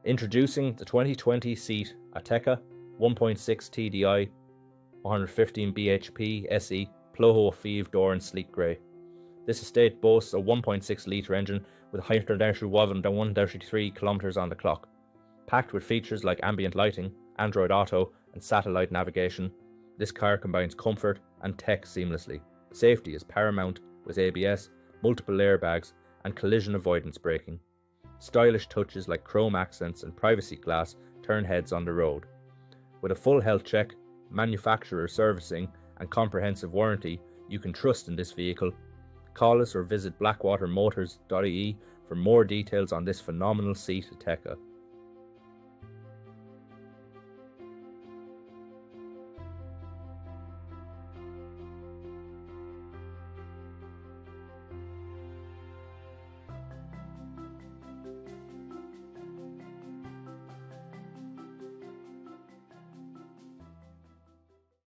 Introducing the 2020 SEAT ATECA 1.6TDI 115BHP SE Ploho Five Door in Sleek Grey. This estate boasts a 1.6 litre engine with 133 kilometres on the clock. Packed with features like ambient lighting, Android Auto and satellite navigation, this car combines comfort and tech seamlessly. Safety is paramount with ABS, multiple airbags and collision avoidance braking. Stylish touches like chrome accents and privacy glass turn heads on the road. With a full health check, manufacturer servicing and comprehensive warranty, you can trust in this vehicle. Call us or visit blackwatermotors.ie for more details on this phenomenal SEAT ATECA.